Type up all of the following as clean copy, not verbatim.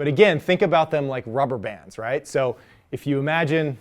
But again, think about them like rubber bands, right? So if you imagine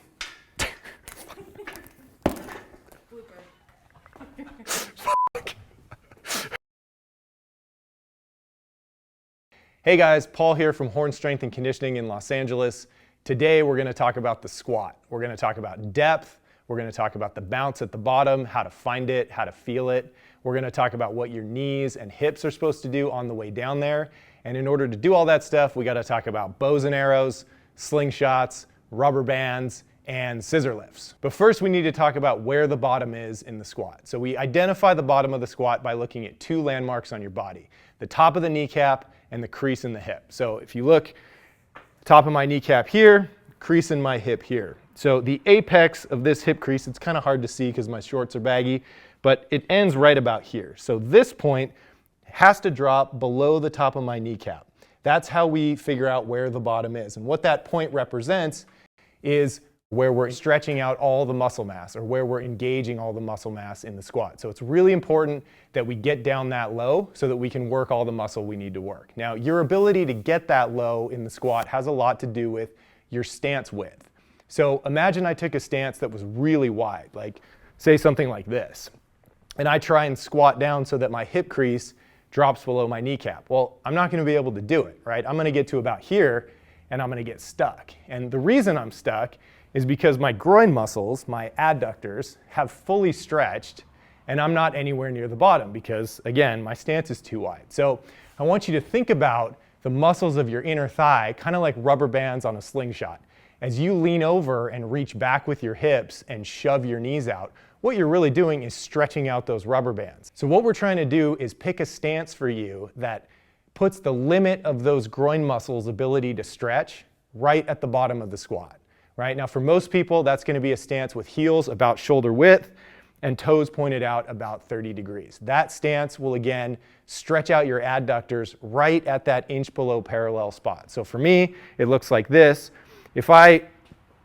Hey guys, Paul here from Horn Strength and Conditioning in Los Angeles. Today we're going to talk about the squat. We're going to talk about depth. We're going to talk about the bounce at the bottom, how to find it, how to feel it. We're going to talk about what your knees and hips are supposed to do on the way down there. And in order to do all that stuff, we got to talk about bows and arrows, slingshots, rubber bands, and scissor lifts. But first we need to talk about where the bottom is in the squat. So we identify the bottom of the squat by looking at two landmarks on your body, the top of the kneecap and the crease in the hip. So if you look, top of my kneecap here, crease in my hip here. So the apex of this hip crease, it's kind of hard to see because my shorts are baggy, but it ends right about here. So this point has to drop below the top of my kneecap. That's how we figure out where the bottom is. And what that point represents is where we're stretching out all the muscle mass, or where we're engaging all the muscle mass in the squat. So it's really important that we get down that low so that we can work all the muscle we need to work. Now, your ability to get that low in the squat has a lot to do with your stance width. So imagine I took a stance that was really wide, like say something like this, and I try and squat down so that my hip crease drops below my kneecap. Well, I'm not going to be able to do it, right? I'm going to get to about here and I'm going to get stuck. And the reason I'm stuck is because my groin muscles, my adductors, have fully stretched and I'm not anywhere near the bottom because, again, my stance is too wide. So I want you to think about the muscles of your inner thigh kind of like rubber bands on a slingshot. As you lean over and reach back with your hips and shove your knees out, what you're really doing is stretching out those rubber bands. So what we're trying to do is pick a stance for you that puts the limit of those groin muscles' ability to stretch right at the bottom of the squat. Right? Now for most people, that's going to be a stance with heels about shoulder width and toes pointed out about 30 degrees. That stance will again stretch out your adductors right at that inch below parallel spot. So for me, it looks like this. If I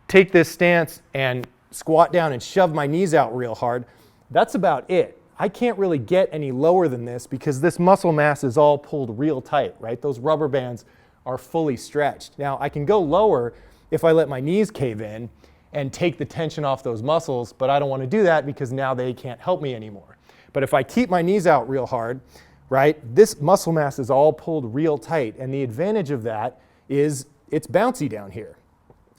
take this stance and squat down and shove my knees out real hard, that's about it. I can't really get any lower than this because this muscle mass is all pulled real tight, right? Those rubber bands are fully stretched. Now I can go lower if I let my knees cave in and take the tension off those muscles, but I don't want to do that because now they can't help me anymore. But if I keep my knees out real hard, right, this muscle mass is all pulled real tight, and the advantage of that is it's bouncy down here,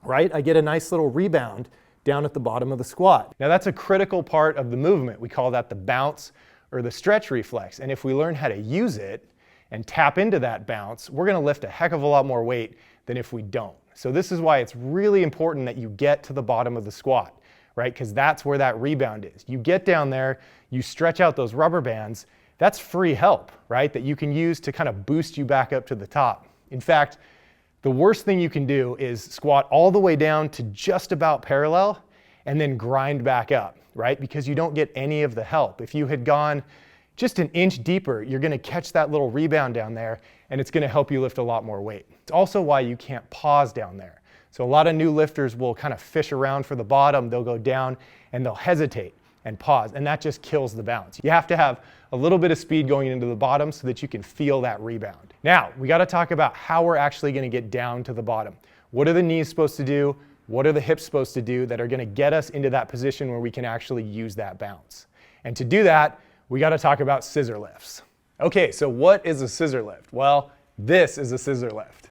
right? I get a nice little rebound down at the bottom of the squat. Now that's a critical part of the movement. We call that the bounce or the stretch reflex, and if we learn how to use it and tap into that bounce, we're going to lift a heck of a lot more weight than if we don't. So this is why it's really important that you get to the bottom of the squat, right? Because that's where that rebound is. You get down there, you stretch out those rubber bands, that's free help, right? That you can use to kind of boost you back up to the top. In fact, the worst thing you can do is squat all the way down to just about parallel and then grind back up, right? Because you don't get any of the help. If you had gone just an inch deeper, you're going to catch that little rebound down there and it's going to help you lift a lot more weight. It's also why you can't pause down there. So a lot of new lifters will kind of fish around for the bottom, they'll go down and they'll hesitate and pause, and that just kills the bounce. You have to have a little bit of speed going into the bottom so that you can feel that rebound. Now, we got to talk about how we're actually going to get down to the bottom. What are the knees supposed to do? What are the hips supposed to do that are going to get us into that position where we can actually use that bounce? And to do that, we got to talk about scissor lifts. Okay, so what is a scissor lift? Well, this is a scissor lift.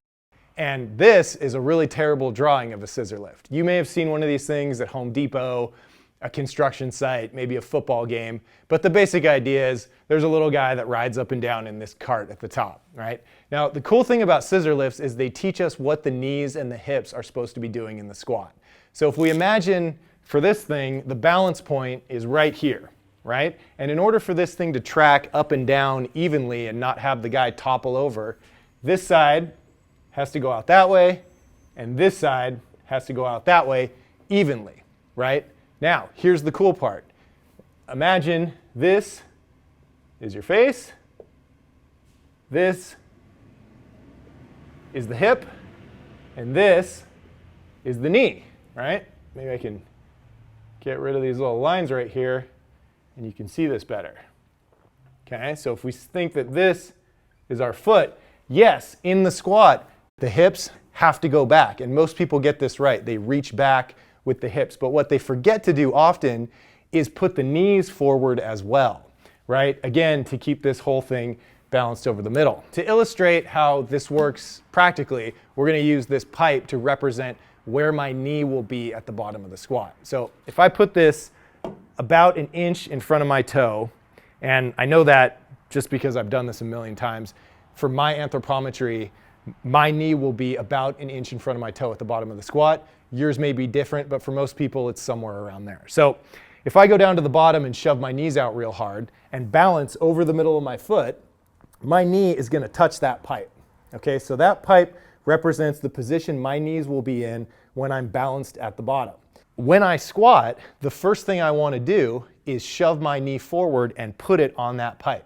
And this is a really terrible drawing of a scissor lift. You may have seen one of these things at Home Depot, a construction site, maybe a football game, but the basic idea is there's a little guy that rides up and down in this cart at the top, right? Now, the cool thing about scissor lifts is they teach us what the knees and the hips are supposed to be doing in the squat. So if we imagine for this thing, the balance point is right here, right? And in order for this thing to track up and down evenly and not have the guy topple over, this side has to go out that way, and this side has to go out that way evenly, right? Now, here's the cool part. Imagine this is your face, this is the hip, and this is the knee, right? Maybe I can get rid of these little lines right here, and you can see this better. Okay, so if we think that this is our foot, yes, in the squat, The hips have to go back, and most people get this right. They reach back with the hips, but what they forget to do often is put the knees forward as well, right? Again, to keep this whole thing balanced over the middle. To illustrate how this works practically, we're going to use this pipe to represent where my knee will be at the bottom of the squat. So if I put this about an inch in front of my toe, and I know that just because I've done this a million times, for my anthropometry, my knee will be about an inch in front of my toe at the bottom of the squat. Yours may be different, but for most people, it's somewhere around there. So if I go down to the bottom and shove my knees out real hard and balance over the middle of my foot, my knee is going to touch that pipe. Okay, so that pipe represents the position my knees will be in when I'm balanced at the bottom. When I squat, the first thing I want to do is shove my knee forward and put it on that pipe.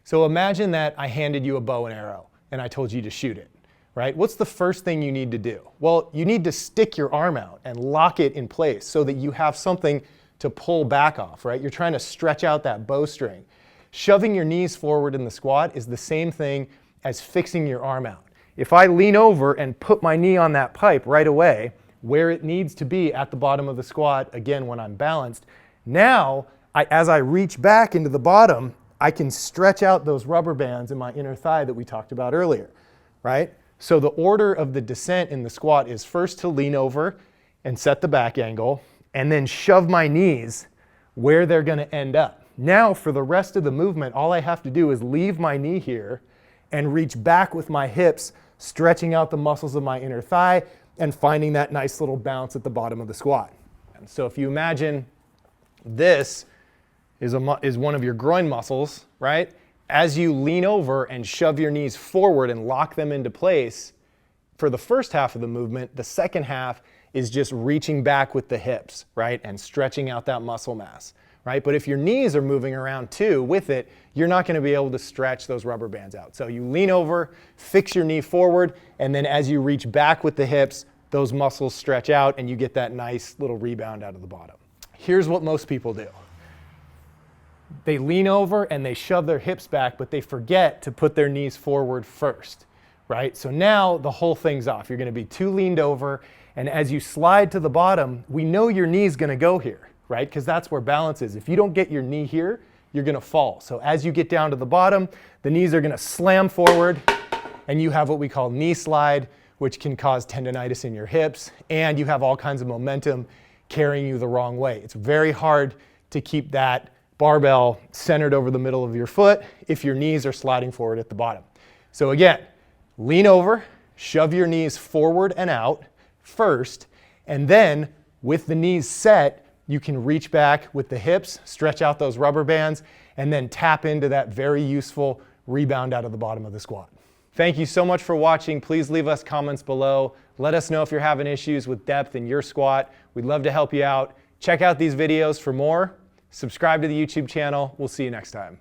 So imagine that I handed you a bow and arrow and I told you to shoot it, right? What's the first thing you need to do? Well, you need to stick your arm out and lock it in place so that you have something to pull back off, right? You're trying to stretch out that bowstring. Shoving your knees forward in the squat is the same thing as fixing your arm out. If I lean over and put my knee on that pipe right away, where it needs to be at the bottom of the squat, again, when I'm balanced, now, as I reach back into the bottom, I can stretch out those rubber bands in my inner thigh that we talked about earlier, right? So the order of the descent in the squat is first to lean over and set the back angle, and then shove my knees where they're going to end up. Now, for the rest of the movement, all I have to do is leave my knee here and reach back with my hips, stretching out the muscles of my inner thigh and finding that nice little bounce at the bottom of the squat. And so if you imagine this is one of your groin muscles, right? As you lean over and shove your knees forward and lock them into place for the first half of the movement, the second half is just reaching back with the hips, right? And stretching out that muscle mass, right? But if your knees are moving around too with it, you're not going to be able to stretch those rubber bands out. So you lean over, fix your knee forward, and then as you reach back with the hips, those muscles stretch out and you get that nice little rebound out of the bottom. Here's what most people do. They lean over and they shove their hips back, but they forget to put their knees forward first, right? So now the whole thing's off. You're going to be too leaned over, and as you slide to the bottom, we know your knee's going to go here, right? Because that's where balance is. If you don't get your knee here, you're going to fall. So as you get down to the bottom, the knees are going to slam forward, and you have what we call knee slide, which can cause tendonitis in your hips, and you have all kinds of momentum carrying you the wrong way. It's very hard to keep that barbell centered over the middle of your foot if your knees are sliding forward at the bottom. So again, lean over, shove your knees forward and out first, and then with the knees set, you can reach back with the hips, stretch out those rubber bands, and then tap into that very useful rebound out of the bottom of the squat. Thank you so much for watching. Please leave us comments below. Let us know if you're having issues with depth in your squat. We'd love to help you out. Check out these videos for more. Subscribe to the YouTube channel. We'll see you next time.